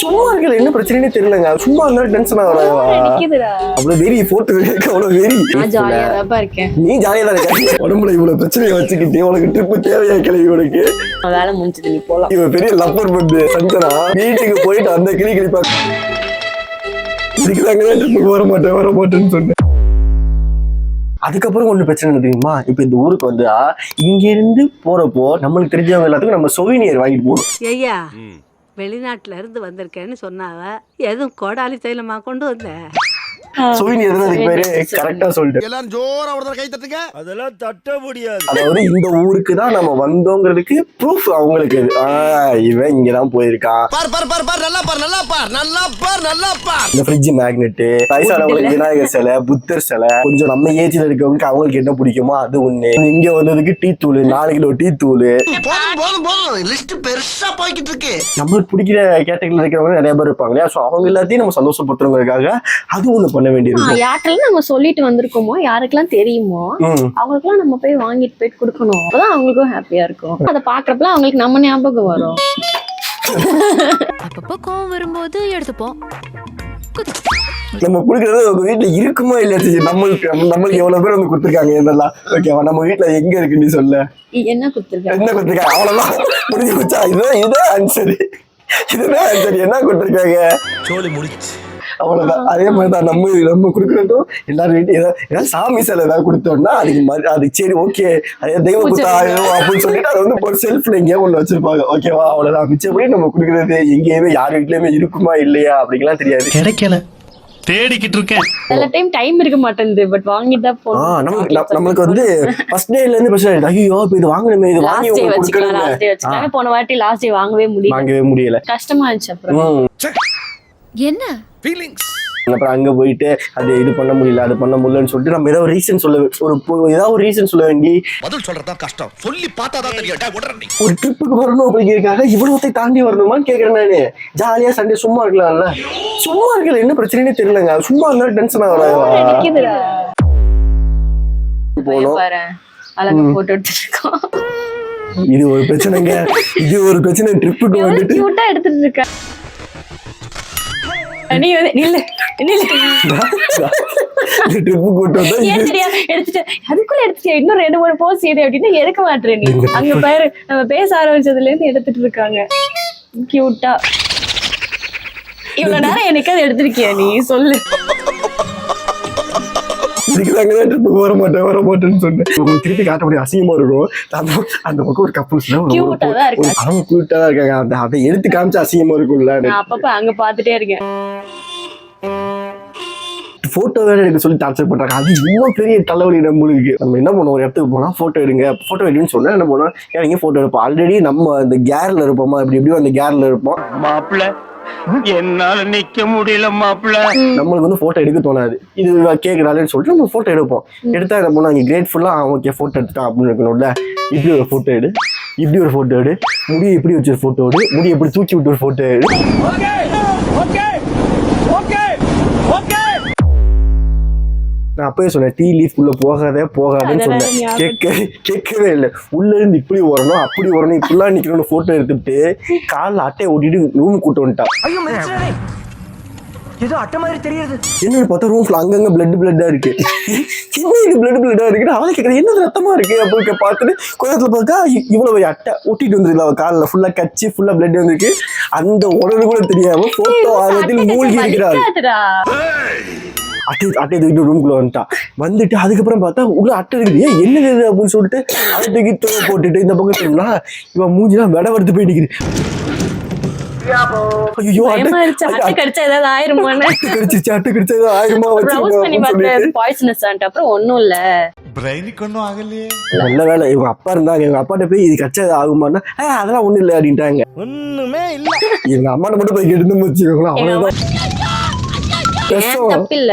சும்மா இருக்கல என்ன பிரச்சனைன்னு தெரியலங்க. சும்மா இருந்தாலும் டென்ஷன் ஆகுறாங்க. அவ்வளவு வெறி போட்டு அவ்வளவு வெறி. நீ ஜாலியா தான் இருக்க. உடம்புல இவ்வளவு பிரச்சனையை வச்சுக்கிட்டு உனக்கு ட்ரிப் தேவையா கிளவி உனக்கு? வேலை முடிஞ்சது நீ போலாம். இவன் பெரிய லப்பர் பண்ணு சஞ்சனா. வீட்டுக்கு போயிட்டு அந்த கிளி கிளிப்பா ட்ரிப்புக்கு வர மாட்டேன்னு சொன்னேன். அதுக்கப்புறம் ஒண்ணு பிரச்சனை தெரியுமா? இப்ப இந்த ஊருக்கு வந்து இங்க இருந்து போறப்போ நம்மளுக்கு தெரிஞ்சவங்க எல்லாத்துக்கும் நம்ம சொவினியர் வாங்கிட்டு போகணும். ஐயா வெளிநாட்டுல இருந்து வந்திருக்கேன்னு சொன்னாவ, எதுவும் கோடாலி தைலமா கொண்டு வந்த? சொவினியர் தான் அதுக்கு பேரு. கரெக்டா சொல்லிட்டு எல்லாரும் ஜோரா ஒரு கை தட்டுங்க. அதெல்லாம் தட்ட முடியாது. அதாவது இந்த ஊருக்கு தான் நம்ம வந்தோங்கிறதுக்கு ப்ரூஃப் அவங்களுக்கு. இவன் இங்கதான் போயிருக்கான். இந்த ஃப்ரிட்ஜ் மேக்னெட், வயசான விநாயகர் சிலை, புத்தர் சிலை, கொஞ்சம் நம்ம ஏஜ்ல இருக்கவங்களுக்கு அவங்களுக்கு என்ன பிடிக்குமோ அது ஒண்ணு. இங்க வந்ததுக்கு டீ தூள், 4 கிலோ டீ தூள். நம்மளுக்கு பிடிக்கிற கேட்டகரியில இருக்கிறவங்க நிறைய பேர் இருப்பாங்க இல்லையா? அவங்க எல்லாத்தையும் நம்ம சந்தோஷப்படுத்துறவங்களுக்காக அது ஒண்ணு பண்ண வேண்டியது. யாருக்கெல்லாம் நம்ம சொல்லிட்டு வந்திருக்கோமோ, யாருக்கெல்லாம் தெரியுமோ அவங்களுக்கெல்லாம் நம்ம போய் வாங்கிட்டு போயிட்டு கொடுக்கணும். அப்பதான் அவங்களுக்கும் ஹாப்பியா இருக்கும். அதை பாக்குறப்ப அவங்களுக்கு நம்ம ஞாபகம் வரும். அப்பப்போ கோவம் வரும்போது எடுத்துப்போம். நம்ம குடுக்கறது உங்க வீட்டுல இருக்குமா இல்லையா? நம்மளுக்கு எவ்வளவு பேர் வந்து கொடுத்துருக்காங்க என்னெல்லாம். ஓகேவா? நம்ம வீட்டுல எங்க இருக்கு நீ சொல்ல? என்ன கொடுத்துருக்காங்க அவ்வளவுதான் முடிஞ்சு போச்சா? இதுதான் ஆன்சர். என்ன கொடுத்துருக்காங்க? சோலி முடிச்சு அவ்வளவுதான். அதே மாதிரிதான் நம்ம கொடுக்கறதும் எல்லாரும் வீட்டு ஏதாவது சாமி சிலை ஏதாவது கொடுத்தோம்னா அதுக்கு சரி ஓகே அதே தெய்வ குத்தாயம் அப்படின்னு சொல்லிட்டு அதை வந்து ஒரு செல்ஃப்ல எங்கேயோ ஒண்ணு வச்சிருப்பாங்க. ஓகேவா? அவ்வளவுதான். மிச்சப்படி நம்ம கொடுக்கறது எங்கேயுமே யார் வீட்லயுமே இருக்குமா இல்லையா அப்படிங்கலாம் தெரியாது. கிடைக்கல தேடிக்கிட்டு இருக்கேன். சில டைம் இருக்க மாட்டேங்குது. பட் வாங்கிட்டா போதும். நமக்கு வந்து ஃபர்ஸ்ட் டேல இருந்து பிரச்சனை. ஐயோ இப்ப இது வாங்கணுமே, இது வாங்கி கொடுக்கணும். போன வாட்டி லாஸ்ட் டே வாங்கவே முடியல. கஷ்டமா இருந்துச்சு. அப்புறம் என்ன ஃபீலிங்ஸ் அப்புறம் அங்க போயிட்டு அது இது பண்ண முடியல அது பண்ண முடியலன்னு சொல்லிட்டு நம்ம ஏதாவது ரீசன் சொல்ல வேண்டி பதில் சொல்றதா கஷ்டம். சொல்லி பார்த்தாதான் தெரியும். ஒரு ட்ரிப்புக்கு வரணும் அப்படிங்கிறதுக்காக இவ்வளவுத்தை தாண்டி வரணுமான்னு கேக்குறேன் நானு. ஜாலியா சண்டே சும்மா இருக்கலாம்ல. சும்மா இருக்கல என்ன பிரச்சனைன்னு தெரியலங்க. சும்மா இருந்தாலும் டென்ஷன் ஆகுறாங்க. இது ஒரு பிரச்சனைங்க. இது ஒரு பிரச்சனை. ட்ரிப்புக்கு வந்துட்டு எடுத்துட்டு இருக்கேன். இன்னும் 2-3 போஸ் அப்படின்னு எடுக்க மாட்டேன். நீ அங்க பாரு நம்ம பேச ஆரம்பிச்சதுல இருந்து எடுத்துட்டு இருக்காங்க. கியூட்டா இவ்வளவு நேரம் எனக்கு அது எடுத்திருக்கியா? நீ சொல்லு. வர மாட்டேன்னு சொன்னேன். திருப்பி காட்ட முடியும் அசிங்கமா இருக்கும். அந்த பக்கம் ஒரு கப்புள்ஸ் அவங்க கியூட்டா தான் இருக்காங்க. அதை எடுத்து காமிச்சு அசிங்கமா இருக்கும்ல. அப்பப்ப அங்க பாத்துட்டே இருக்கேன். போட்டோ வேற எடுக்க சொல்லி டார்ச்சர் பண்றாங்க. அது இன்னும் பெரிய தலைவலி நம்மளுக்கு. நம்ம என்ன பண்ணுவோம்? ஒரு இடத்துக்கு போனா போட்டோ எடுன்னு சொன்னா என்ன பண்ணுவோம்? ஏன் போட்டோ எடுப்போம். ஆல்ரெடி நம்ம அந்த கேர்ல இருப்போமா, இப்படி அந்த கேர்ல இருப்போம். மாப்பிள்ள என்னால நிக்க முடியல மாப்பிள்ள. நம்மளுக்கு வந்து போட்டோ எடுக்க தோணாது. இது கேக்குறாருன்னு சொல்லிட்டு நம்ம போட்டோ எடுப்போம். எடுத்தா என்ன பண்ணுவோம்? அங்கே கிரேட்ஃபுல்லா ஓகே போட்டோ எடுத்துட்டான் அப்படின்னு இருக்கணும்ல. இப்படி ஒரு போட்டோ எடு, இப்படி ஒரு போட்டோ எடு, முடியை இப்படி வச்சு ஒரு போட்டோ எடு, முடியை இப்படி தூக்கி விட்டு ஒரு போட்டோ எடு. நான் அப்பயே சொன்னேன் டீ லீஃப் உள்ள போகாதேன்னு சொன்னேன். கேட்கவே இல்லை. உள்ள இருந்து இப்படி வரணும் அப்படி வரணும் இப்படிலாம் நிக்கணும்னு போட்டோ எடுத்துட்டு காலில் அட்டையை ஓட்டிட்டு ரூம் கூட்டு வந்துட்டான். ஏதோ அட்டை மாதிரி தெரியுது. என்னன்னு பார்த்தா ரூம்ல அங்கங்க பிளட்டா இருக்கு. சின்ன இது பிளட்டா இருக்கு. அவளை கேட்கறேன் என்ன ரத்தமா இருக்கு அப்படின்னு பார்த்துட்டு கொஞ்சத்துல பார்த்தா இவ்வளவு அட்டை ஒட்டிட்டு வந்துருக்கு. அவ காலில் ஃபுல்லா கச்சி ஃபுல்லா பிளட் வந்துருக்கு. அந்த உடனே கூட தெரியாம போட்டோ ஆர்வத்தில் மூழ்கி இருக்கிறாள். அட்டை தூக்கிட்டு ரூம்குள்ள வந்துட்டு அதுக்கப்புறம் பார்த்தா உள்ள அட்டை இருக்குது. என்னது அப்படின்னு சொல்லிட்டு அதை தூக்கி போட்டுட்டு இந்த பக்கம் சொன்னா இவன் மூஞ்சிலாம் விட வறுத்து போயிட்டு. அட்டை கடிச்சா ஏதாவது ஆயிருமா? அப்புறம் ஒண்ணும் இல்ல. நல்ல வேலை இவங்க அப்பா இருந்தாங்க. இவங்க அப்பாட்ட போய் இது கச்சா ஆகுமான்னா அதெல்லாம் ஒண்ணும் இல்லை அப்படின்ட்டாங்க. ஒண்ணுமே இல்ல. இவங்க அம்மாட்ட மட்டும் போய் எடுத்து வச்சுக்கோங்களா? அவ்வளவுதான். தப்பில்ல.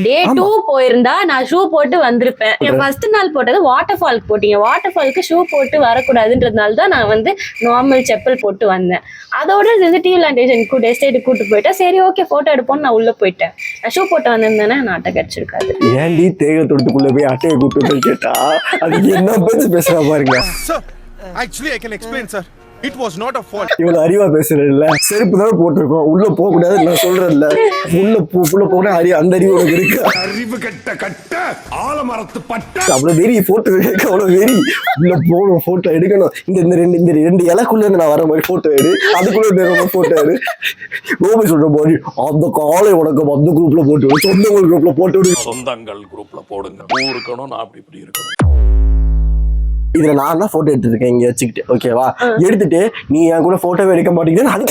டே 2 போயிருந்தா நான் ஷூ போட்டு வந்திருப்பேன். ஃபர்ஸ்ட் நாள் போட்டது வாட்டர் ஃபால்க்கு போட்டீங்க. வாட்டர் ஃபால்க்கு ஷூ போட்டு வரக்கூடாதுன்றதுனால தான் நான் வந்து நார்மல் செப்பல் போட்டு வந்தேன். அதோட வந்து டீ பிளான்டேஷன் எஸ்டேட் கூட்டு போயிட்டேன். சரி ஓகே போட்டோ எடுப்போம்னு நான் உள்ள போயிட்டேன். நான் ஷூ போட்டு வந்திருந்தேன்னா நான் அட்டை கடிச்சிருக்காது. ஏன்டி தேக தொடுத்துக்குள்ள போய் அட்டையை கூட்டு போய் கேட்டா அது என்ன பேச்சு பேசுறா பாருங்க. Actually I can explain sir. It was not a fault. இவ்வளவு அறிவா பேசுறேன்ல, செருப்பு தான் போட்டிருக்கோம், உள்ள போக கூடாது நான் சொல்றேன்ல, உள்ள போனா அந்த அறிவு உனக்கு இருக்கு. அறிவு கட்ட ஆலமரத்து பட்ட அவ்வளவு வெறி போட்டோ எடுக்க, அவ்வளவு வெறி. உள்ள போகணும், போட்டோ எடுக்கணும். இந்த ரெண்டு இலக்குள்ள இருந்து நான் வர மாதிரி போட்டோ எடு, அதுக்குள்ள போட்டோ எடு. ரோபி சொல்ற மாதிரி அந்த காலை உனக்கு அந்த குரூப்ல போட்டு விடு, சொந்தங்கள் குரூப்ல போட்டு விடு. சொந்தங்கள் குரூப்ல போடுங்க. இருக்கணும், நான் அப்படி இப்படி இருக்கணும். இதுல நான் தான் போட்டோ எடுத்துருக்கேன் இங்க வச்சுக்கிட்டு, ஓகேவா? எடுத்துட்டு நீ என் கூட போட்டோவே எடுக்க மாட்டேங்குது, அது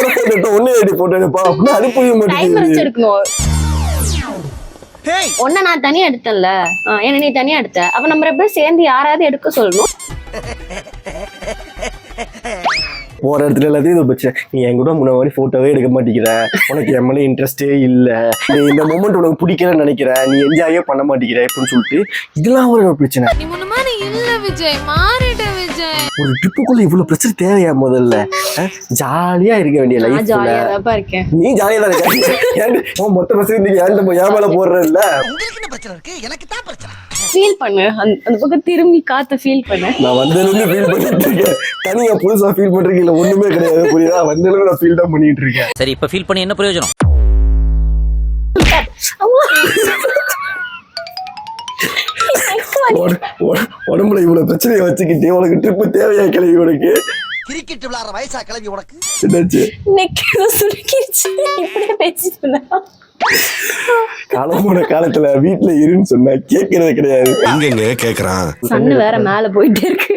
போட்டோ எடுத்த ஒன்னே போட்டோ எடுப்பா அப்படின்னா அது புரிய மாட்டேங்குது. ஒன்ன நான் தனியா எடுத்தேன்ல, என்ன நீ தனியா எடுத்த, அப்ப நம்ம ரெண்டு பேரும் சேர்ந்து யாராவது எடுக்க சொல்லணும். போற இடத்துல எல்லாத்தையும் இது பிரச்சனை. நீ என் கூட முன்ன மாதிரி போட்டோவே எடுக்க மாட்டேங்கிற, உனக்கு என் மேலே இன்ட்ரெஸ்டே இல்லை, இந்த மூமெண்ட் உனக்கு பிடிக்கலன்னு நினைக்கிற, நீ என்ஜாயே பண்ண மாட்டேங்கிற அப்படின்னு சொல்லிட்டு இதெல்லாம் ஒரு பிரச்சனை. நீ முன்ன மாதிரி இல்ல விஜய், மாறிட்ட விஜய். ஒரு ட்ரிப்புக்குள்ள இவ்வளவு பிரச்சனை தேவையா? முதல்ல ஜாலியா இருக்க வேண்டிய லைஃப்ல ஜாலியா தான் இருக்கேன். நீ ஜாலியா தான் இருக்க. மொத்த பிரச்சனை என் மேல போடுற இல்ல. உங்களுக்கு என்ன பிரச்சனை இருக்கு? எனக்கு தான் பிரச்சனை. ஃபீல் பண்ணு, அந்த பக்கம் திரும்பி காத்து ஃபீல் பண்ணு. நான் வந்ததுல ஃபீல் பண்ணிட்டு இருக்கேன், தனியா புதுசா ஃபீல் பண்றதுக்கு இல்ல ஒண்ணுமே கிடையாது, புரியுதா? வந்ததுல நான் ஃபீல் தான் பண்ணிட்டு இருக்கேன். சரி, இப்ப ஃபீல் பண்ணி என்ன பிரயோஜனம்? உடம்புல இவ்வளவு பிரச்சனையை வச்சுக்கிட்டு உனக்கு ட்ரிப்பு தேவையா கிளவி? உனக்கு கிரிக்கெட் விளையாடுற வயசா கிளவி உனக்கு? என்னாச்சு? நெக்கு சுருக்கிடுச்சு, இப்படியே பேசிட்டு காலமான காலத்துல வீட்டுல இருன்னு சொன்னா கேட்கறது கிடையாது. எங்க கேக்குறான்? சன்னு வேற மேல போயிட்டே இருக்கு.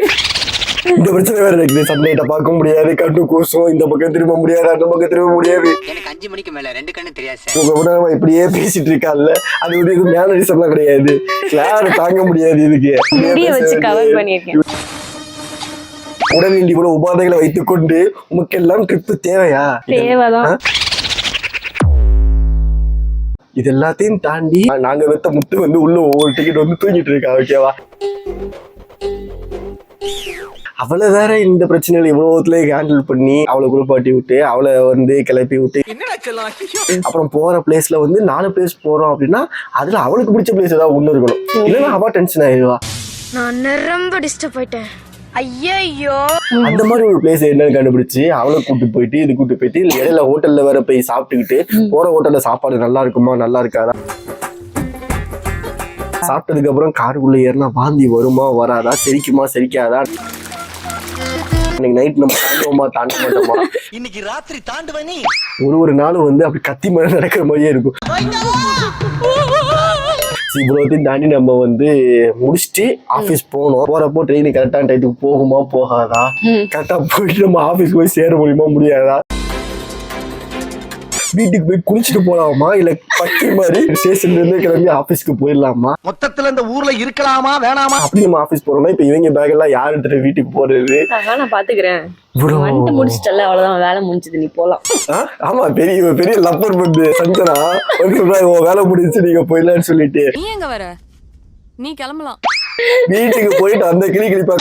இந்த பிரச்சனை வேற இருக்குது. சன்லைட்ட பார்க்க முடியாது, கண்ணு கூசும், இந்த பக்கம் திரும்ப முடியாது, அந்த பக்கம் திரும்ப முடியாது. எனக்கு 5 மணிக்கு மேல 2 கண்ணு தெரியாது சார். உங்க கூட இப்படியே பேசிட்டு இருக்கான்ல, அது வந்து இது மேனரிசம் எல்லாம் கிடையாது, யாரு தாங்க முடியாது. இதுக்கு முடிய வச்சு கவர் பண்ணிருக்கேன். உடனடி கூட உபாதைகளை வைத்துக் கொண்டு உமக்கு எல்லாம் ட்ரிப்பு தேவையா? தேவைதான். இது எல்லாத்தையும் தாண்டி நாங்க வெத்த முத்து வந்து உள்ள ஒவ்வொரு டிக்கெட் வந்து தூங்கிட்டு இருக்கா, ஓகேவா? அவளை வேற இந்த பிரச்சனைகள் இவ்வளவுல ஹேண்டில் பண்ணி அவளை குளிப்பாட்டி விட்டு அவளை வந்து கிளப்பி விட்டு, அப்புறம் போற பிளேஸ்ல வந்து 4 பிளேஸ் போறோம் அப்படின்னா அதுல அவளுக்கு பிடிச்ச பிளேஸ் ஏதாவது ஒண்ணு இருக்கணும், இல்லைன்னா அவ டென்ஷன் ஆயிடுவா. நான் ரொம்ப டிஸ்டர்ப் ஆயிட்டேன். ஐயோ, அந்த மாதிரி ஒரு பிளேஸ் என்னன்னு கண்டுபிடிச்சு அவளை கூட்டு போயிட்டு இது கூட்டு போயிட்டு இடையில ஹோட்டல்ல வேற போய் சாப்பிட்டுக்கிட்டு, போற ஹோட்டல்ல சாப்பாடு நல்லா இருக்குமா நல்லா இருக்காதா, சாப்பிட்டதுக்கு அப்புறம் காருக்குள்ள ஏறினா வாந்தி வருமா வராதா, செரிக்குமா செரிக்காதா, இன்னைக்கு நைட் நம்ம தாண்டுவோமா தாண்ட மாட்டோமா, இன்னைக்கு ராத்திரி தாண்டுவனி ஒரு நாள் வந்து அப்படி கத்தி மேல நடக்கிற மாதிரியே இருக்கும். இவ்வளோத்தையும் தாண்டி நம்ம வந்து முடிச்சுட்டு ஆஃபீஸ் போனோம். போறப்போ ட்ரெயின் கரெக்டான டைத்துக்கு போகுமா போகாதா, கரெக்டா போயிட்டு நம்ம ஆஃபீஸ் போய் சேர முடியுமா முடியாதா, வீட்டுக்கு போய் குளிச்சுட்டு போலாமா, இல்ல பட்டி மாதிரி ஸ்டேஷன்ல இருந்து கிளம்பி ஆபீஸ்க்கு போயிடலாமா, மொத்தத்துல இந்த ஊர்ல இருக்கலாமா வேணாமா, அப்படி நம்ம ஆபீஸ் போறோம்னா இப்ப இவங்க பேக் எல்லாம் யாரு எடுத்துட்டு வீட்டுக்கு போறது? நான் பாத்துக்கிறேன், வந்துட்டு முடிச்சிட்டல, அவ்வளவுதான் வேலை முடிஞ்சது, நீ போலாம். ஆமா, பெரிய பெரிய லப்பர் பந்து சஞ்சனா வந்து சொல்றாங்க வேலை முடிஞ்சு நீங்க போயிடலான்னு சொல்லிட்டு. நீ எங்க வர? நீ கிளம்பலாம். வீட்டுக்கு போயிட்டு அந்த கிளிப்பா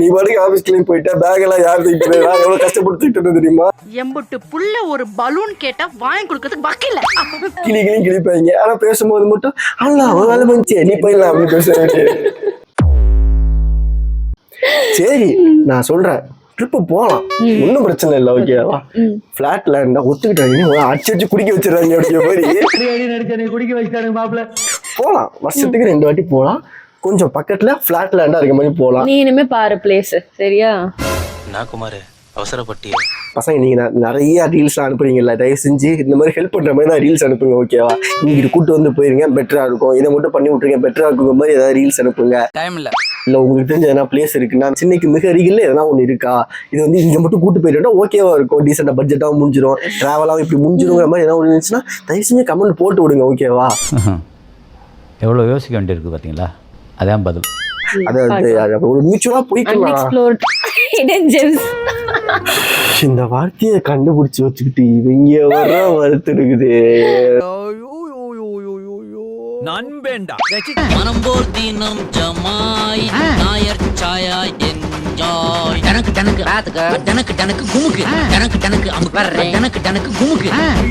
நீ பாட்டுக்கு ஆபீஸ் கிளம்பி போயிட்டா பேக் எல்லாம் யார் தூக்கிட்டு எவ்வளவு கஷ்டப்படுத்திட்டு தெரியுமா? எம்புட்டு புள்ள ஒரு பலூன் கேட்டா வாங்கி கொடுக்கறதுக்கு வக்கில்ல. கிளிப்பாங்க. ஆனா பேசும்போது மட்டும் அல்ல அவன் வேலை வந்துச்சு நீ போயிடலாம் அப்படின்னு பேச. சரி நான் சொல்றேன், ட்ரிப்பு போகலாம், ஒன்னும் பிரச்சனை இல்லை, ஓகேவா? பிளாட் லேண்டா ஒத்துக்கிட்டாங்க, அடிச்சு குடிக்க வச்சிடறாங்க அப்படிங்கிற மாதிரி குடிக்க வச்சுட்டாங்க மாப்பிள்ள. போகலாம், வருஷத்துக்கு 2 வாட்டி போகலாம், கொஞ்சம் பக்கத்துல பிளாட் லேண்டா இருக்க மாதிரி போகலாம். நீ இனிமே பாரு பிளேஸ், சரியா? நான் குமார் அவசரப்பட்டிய பசங்க நீங்க நிறைய ரீல்ஸ் அனுப்புறீங்கல்ல, தயவு செஞ்சு இந்த மாதிரி ஹெல்ப் பண்ற மாதிரி தான் ரீல்ஸ் அனுப்புங்க, ஓகேவா? இங்கிட்டு கூட்டு வந்து போயிருங்க, பெட்டரா இருக்கும், இதை மட்டும் பண்ணி விட்டுருங்க, பெட்டரா இருக்கும் மாதிரி ஏதாவது ரீல்ஸ் அனுப்புங்க. டைம் இல்ல இல்ல உங்களுக்கு தெரிஞ்ச எதனா பிளேஸ் இருக்குன்னா, சென்னைக்கு மிக அருகில் எதனா ஒண்ணு இருக்கா, இது வந்து இங்க மட்டும் கூட்டு போயிட்டா ஓகேவா இருக்கும், டீசெண்டா பட்ஜெட்டாவும் முடிஞ்சிடும், டிராவலாவும் இப்படி முடிஞ்சிருங்கிற மாதிரி ஏதாவது ஒன்று இருந்துச்சுன்னா தயவு செஞ்சு கமெண்ட் போட்டு விடுங்க, ஓகேவா? எவ்வளோ யோசிக்க வேண்டியிருக்கு பார்த்தீங்களா? அதான் பதில். அதாவது ஒரு மியூச்சுவலா போய்க்கலாம். இந்த வார்த்தையை கண்டுபிடிச்சு வச்சுக்கிட்டு இவங்க வர வருத்து இருக்குது. மனம் போல் தினம் ஜமாய் நாயர் சாயாய் என்ஜாய் டனக்கு டனக்கு குமுக்கு டனக்கு டனக்கு அமுக்கு டனக்கு டனக்கு குமுக்கு